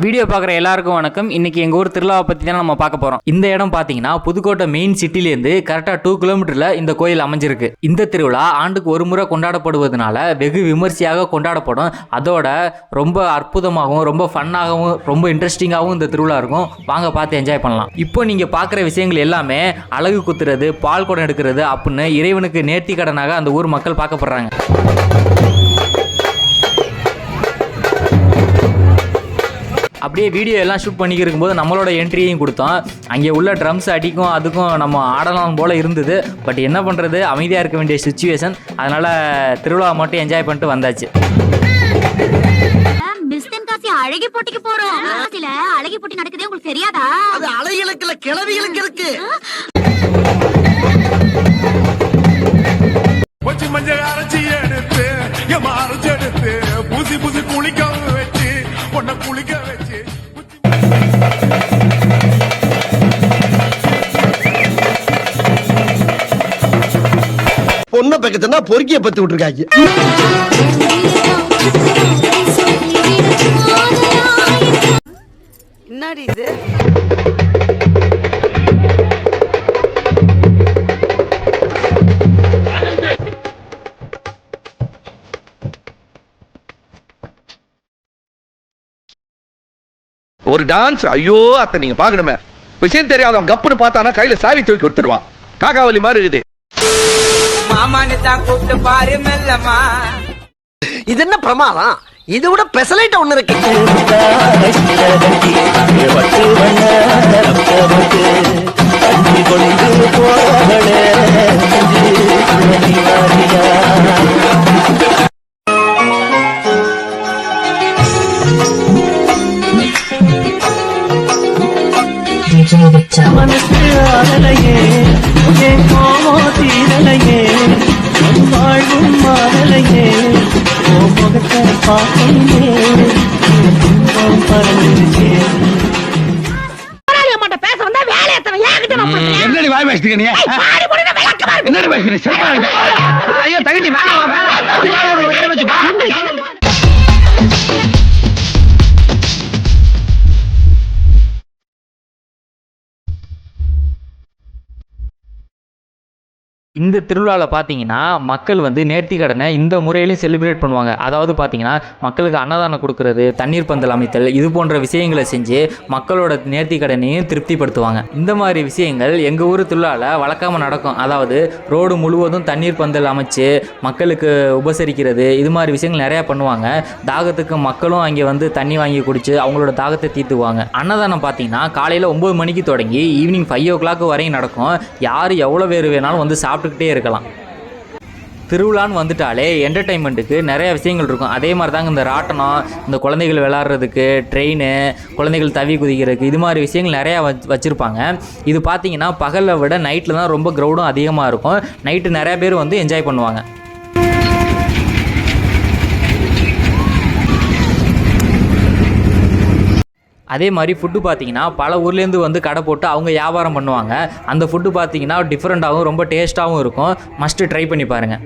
Video பார்க்குற எல்லாருக்கும் வணக்கம். இன்னைக்கு எங்கள் ஊர் திருவிழாவை பற்றி தான் நம்ம பார்க்க போகிறோம். இந்த இடம் பார்த்தீங்கன்னா புதுக்கோட்டை மெயின் சிட்டிலேருந்து கரெக்டாக 2 கிலோமீட்டரில் இந்த கோயில் அமைஞ்சிருக்கு. இந்த திருவிழா ஆண்டுக்கு ஒரு முறை கொண்டாடப்படுவதனால வெகு விமர்சையாக கொண்டாடப்படும். அதோட ரொம்ப அற்புதமாகவும் ரொம்ப ஃபன்னாகவும் ரொம்ப இன்ட்ரெஸ்டிங்காகவும் இந்த திருவிழா இருக்கும். வாங்க பார்த்து என்ஜாய் பண்ணலாம். இப்போ நீங்கள் பார்க்குற விஷயங்கள் எல்லாமே அழகு குத்துறது, பால் குடம் எடுக்கிறது அப்படின்னு இறைவனுக்கு நேர்த்தி கடனாக அந்த ஊர் மக்கள் பார்க்கப்படுறாங்க. அப்படியே வீடியோ எல்லாம் ஷூட் பண்ணிக்கிட்டு இருக்கும்போது நம்மளோட என்ட்ரியையும் கொடுத்தோம். அங்கே உள்ள ட்ரம்ஸ் அடிக்கும் அதுக்கும் நம்ம ஆடலாம் போல் இருந்தது. பட் என்ன பண்ணுறது, அமைதியாக இருக்க வேண்டிய சுச்சுவேஷன். அதனால் திருவிழாவை மட்டும் என்ஜாய் பண்ணிட்டு வந்தாச்சு. அழகி போட்டிக்கு போறோம். அழகி போட்டி நடக்குதே உங்களுக்கு தெரியாதா? அது அழகிகளுக்கு இல்ல, கிழவிகளுக்கு இருக்கு. மஞ்சள் அரைச்சி எடுத்து அரைச்சி எடுத்து பூசி பூசி குளிக்க வச்சு பொண்ணை குளிக்க வச்சு பொண்ணை பக்கத்துனா பொறுக்கிய பத்து விட்டுருக்காங்க. என்னடி இது? ஒரு டான்ஸ், ஐயோ அத்தை நீங்க பாக்கணுமே. விஷயம் தெரியாதவன் கப்புன்னு பார்த்தானா கையில சாவி தூக்கி கொடுத்துருவான். காக்காவலி மாதிரி இருக்குது. மாமான்னு தான் கூப்பிட்டு பாரு மெல்லமா. இது என்ன பிரமாதம்? இது விட பெசலைட் ஒண்ணு இருக்கு. மனசு ஆடலையே, தீரலையே, வாழ்வும் மாறலையே, முகத்தை பார்க்கலையே, பறந்துருச்சே. பேச வந்தா வேலை எத்தனை என்னடி வாய் பேசுறீங்க நீ? என்னடி பேசுறீங்க? ஐயோ தகுதி இந்த திருவிழாவில் பார்த்தீங்கன்னா மக்கள் வந்து நேர்த்தி கடனை இந்த முறையிலையும் செலிப்ரேட் பண்ணுவாங்க. அதாவது பார்த்தீங்கன்னா மக்களுக்கு அன்னதானம் கொடுக்கறது, தண்ணீர் பந்தல் அமைத்தல், இது போன்ற விஷயங்களை செஞ்சு மக்களோட நேர்த்தி கடனையும் திருப்திப்படுத்துவாங்க. இந்த மாதிரி விஷயங்கள் எங்கள் ஊர் திருவிழாவில் வழக்கமாக நடக்கும். அதாவது ரோடு முழுவதும் தண்ணீர் பந்தல் அமைச்சு மக்களுக்கு உபசரிக்கிறது, இது மாதிரி விஷயங்கள் நிறையா பண்ணுவாங்க. தாகத்துக்கு மக்களும் அங்கே வந்து தண்ணி வாங்கி குடிச்சு அவங்களோட தாகத்தை தீர்த்துவாங்க. அன்னதானம் பார்த்தீங்கன்னா காலையில் 9 மணிக்கு தொடங்கி ஈவினிங் 5 o'clock வரையும் நடக்கும். யார் எவ்வளோ பேர் வேணாலும் வந்து சாப்பிட்டுக்கிட்டே இருக்கலாம். திருவிழான்னு வந்துட்டாலே என்டர்டைன்மெண்ட்டுக்கு நிறைய விஷயங்கள் இருக்கும். அதே மாதிரி தாங்க இந்த ராட்டனம், இந்த குழந்தைகள் விளாட்றதுக்கு, ட்ரெயின், குழந்தைகள் தவி குதிக்கிறதுக்கு, இது மாதிரி விஷயங்கள் நிறையா வச்சுருப்பாங்க. இது பார்த்தீங்கன்னா பகலில் விட நைட்டில் தான் ரொம்ப க்ரௌடும் அதிகமாக இருக்கும். நைட்டு நிறையா பேர் வந்து என்ஜாய் பண்ணுவாங்க. அதே மாதிரி ஃபுட்டு பார்த்தீங்கன்னா பல ஊர்லேருந்து வந்து கடை போட்டு அவங்க வியாபாரம் பண்ணுவாங்க. அந்த ஃபுட்டு பார்த்தீங்கன்னா டிஃப்ரெண்ட்டாகவும் ரொம்ப டேஸ்ட்டாகவும் இருக்கும். மஸ்ட்டு ட்ரை பண்ணி பாருங்கள்.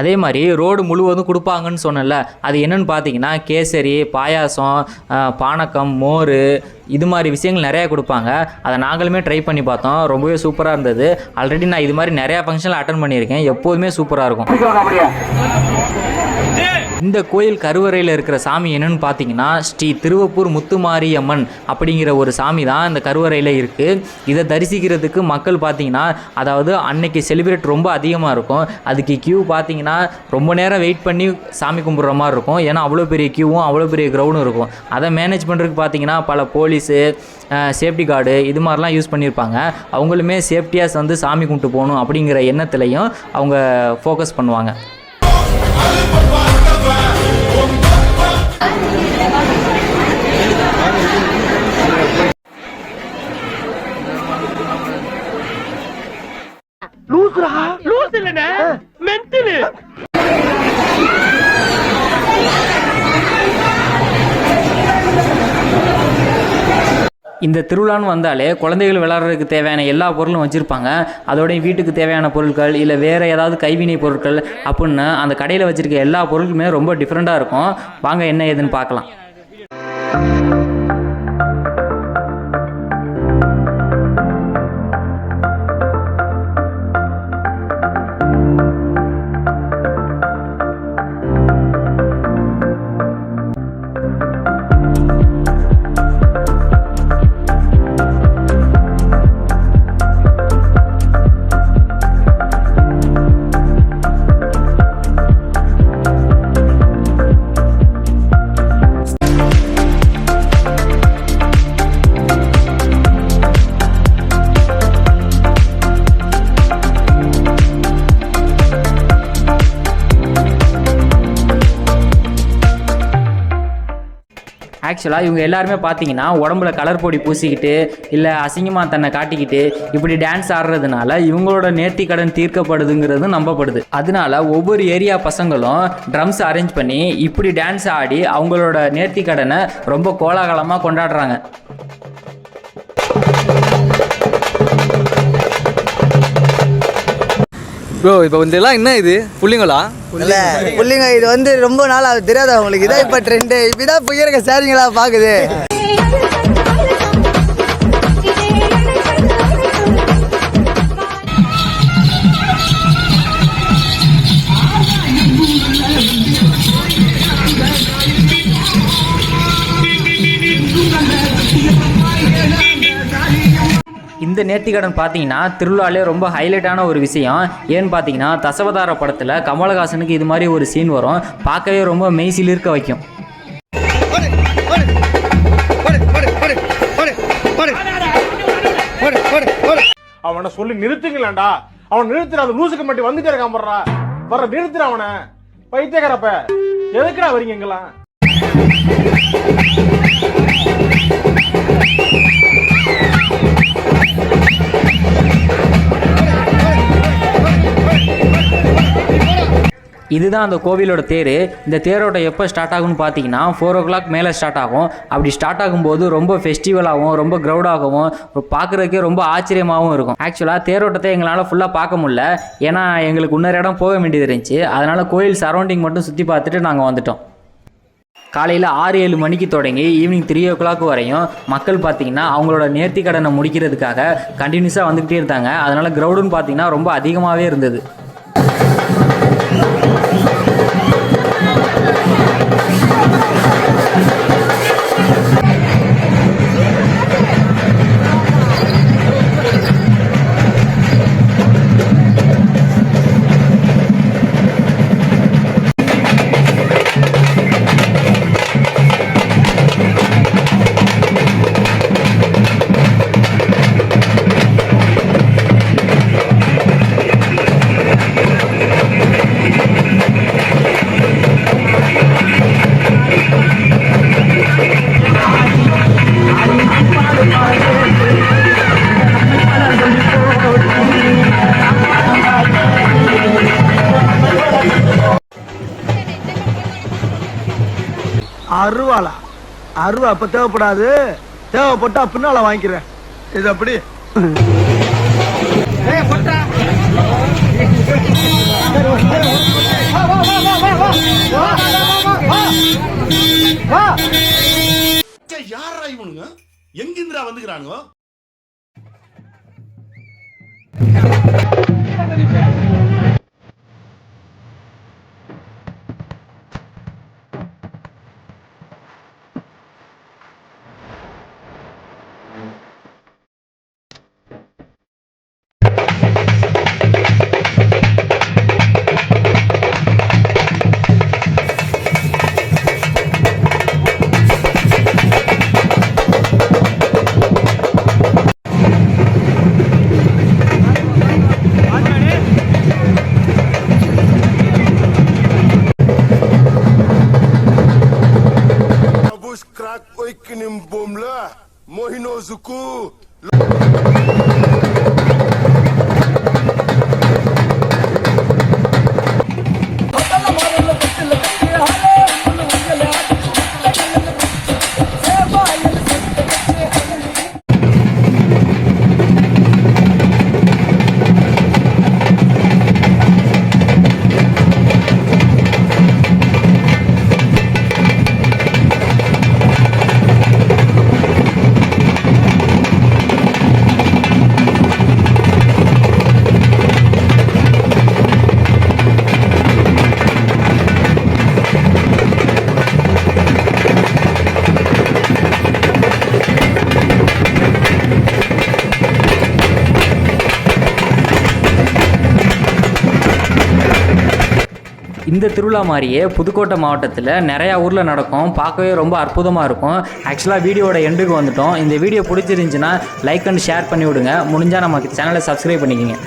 அதே மாதிரி ரோடு முழுவதும் கொடுப்பாங்கன்னு சொன்னல, அது என்னென்னு பார்த்தீங்கன்னா கேசரி, பாயாசம், பானக்கம், மோர், இது மாதிரி விஷயங்கள் நிறையா கொடுப்பாங்க. அதை நாங்களுமே ட்ரை பண்ணி பார்த்தோம். ரொம்பவே சூப்பராக இருந்தது. ஆல்ரெடி நான் இது மாதிரி நிறையா ஃபங்க்ஷனில் அட்டன் பண்ணியிருக்கேன். எப்போதுமே சூப்பராக இருக்கும். இந்த கோயில் கருவறையில் இருக்கிற சாமி என்னன்னு பார்த்தீங்கன்னா ஸ்ரீ திருவப்பூர் முத்துமாரியம்மன் அப்படிங்கிற ஒரு சாமி தான் இந்த கருவறையில் இருக்குது. இதை தரிசிக்கிறதுக்கு மக்கள் பார்த்தீங்கன்னா, அதாவது அன்னைக்கு செலிப்ரேட் ரொம்ப அதிகமாக இருக்கும். அதுக்கு கியூ பார்த்தீங்கன்னா ரொம்ப நேரம் வெயிட் பண்ணி சாமி கும்பிட்ற மாதிரி இருக்கும். ஏன்னா அவ்வளோ பெரிய கியூவும் அவ்வளோ பெரிய க்ரௌடும் இருக்கும். அதை மேனேஜ் பண்ணுறதுக்கு பார்த்தீங்கன்னா பல போலீஸு, சேஃப்டி கார்டு, இது மாதிரிலாம் யூஸ் பண்ணியிருப்பாங்க. அவங்களுமே சேஃப்டியாக வந்து சாமி கும்பிட்டு போகணும் அப்படிங்கிற எண்ணத்துலையும் அவங்க ஃபோக்கஸ் பண்ணுவாங்க. இந்த திருவிழான்னு வந்தாலே குழந்தைகள் விளையாடுறதுக்கு தேவையான எல்லா பொருளும் வச்சுருப்பாங்க. அதோடய வீட்டுக்கு தேவையான பொருட்கள் இல்லை வேறு ஏதாவது கைவினை பொருட்கள் அப்படின்னு அந்த கடையில் வச்சுருக்க எல்லா பொருட்களுமே ரொம்ப டிஃப்ரெண்ட்டாக இருக்கும். வாங்க என்ன ஏதுன்னு பார்க்கலாம். ஆக்சுவலாக இவங்க எல்லாருமே பார்த்தீங்கன்னா உடம்புல கலர் பொடி பூசிக்கிட்டு இல்லை அசிங்கமாக தன்னை காட்டிக்கிட்டு இப்படி டான்ஸ் ஆடுறதுனால இவங்களோட நேர்த்தி கடன் தீர்க்கப்படுதுங்கிறது நம்பப்படுது. அதனால ஒவ்வொரு ஏரியா பசங்களும் ட்ரம்ஸ் அரேஞ்ச் பண்ணி இப்படி டான்ஸ் ஆடி அவங்களோட நேர்த்தி கடனை ரொம்ப கோலாகலமாக கொண்டாடுறாங்க. ப்ரோ இப்போ இதெல்லாம் என்ன இது புள்ளிங்களா? இல்ல புள்ளிங்க இது வந்து ரொம்ப நாள் அது தெரியாதா உங்களுக்கு? இதான் இப்ப ட்ரெண்ட். இப்பதான் புயலுக்கு சாரிங்களா பாக்குது. இந்த நேர்த்திக்கடன் பார்த்தீங்கன்னா திருவிழாலே ரொம்ப ஹைலைட்டான ஒரு விஷயம். ஏன்னு பார்த்தீங்கன்னா தசவதார படத்தில் கமலஹாசனுக்கு இது மாதிரி ஒரு சீன் வரும். பார்க்கவே ரொம்ப மெய்சிலிருக்க வைக்கும். அவனை சொல்லி நிறுத்துங்களேன்டா. அவன் நிறுத்துற அந்த லூசுக்கு மட்டும் வந்துட்டே இருக்கான். வர்ற நிறுத்துற அவனை. பைத்தியக்காரப்ப எதுக்குடா வரீங்க எங்கெல்லாம்? இதுதான் அந்த கோவிலோட தேர். இந்த தேரோட்டம் எப்போ ஸ்டார்ட் ஆகும்னு பார்த்தீங்கன்னா 4 o'clock மேலே ஸ்டார்ட் ஆகும். அப்படி ஸ்டார்ட் ஆகும்போது ரொம்ப ஃபெஸ்டிவலாகவும் ரொம்ப க்ரௌடாகவும் பார்க்குறதுக்கே ரொம்ப ஆச்சரியமாகவும் இருக்கும். ஆக்சுவலாக தேரோட்டத்தை எங்களால் ஃபுல்லாக பார்க்க முடியல. ஏன்னா எங்களுக்கு இன்னொரு இடம் போக வேண்டியது இருந்துச்சு. அதனால் கோயில் சரௌண்டிங் மட்டும் சுற்றி பார்த்துட்டு நாங்கள் வந்துட்டோம். காலையில் 6-7 மணிக்கு தொடங்கி ஈவினிங் 3 o'clock வரையும் மக்கள் பார்த்தீங்கன்னா அவங்களோட நேர்த்தி கடனை முடிக்கிறதுக்காக கண்டினியூஸாக வந்துக்கிட்டே இருந்தாங்க. அதனால் க்ரௌடுன்னு பார்த்தீங்கன்னா ரொம்ப அதிகமாகவே இருந்தது. அருவாளா? அருவா அப்ப தேவைப்படாது. தேவைப்பட்டா பின்னால வாங்கிக்கிறேன். இது அப்படி யாரா இவனுங்க? எங்கிந்திரா வந்துக்கிறானுங்க? Mohinozuku. இந்த திருவிழா மாதிரியே புதுக்கோட்டை மாவட்டத்தில் நிறையா ஊரில் நடக்கும். பார்க்கவே ரொம்ப அற்புதமாக இருக்கும். ஆக்சுவலாக வீடியோட எண்டுக்கு வந்துட்டோம். இந்த வீடியோ பிடிச்சிருந்துச்சுன்னா லைக் அண்ட் ஷேர் பண்ணி விடுங்க. முடிஞ்சால் நமக்கு சேனலை சப்ஸ்கிரைப் பண்ணிக்கோங்க.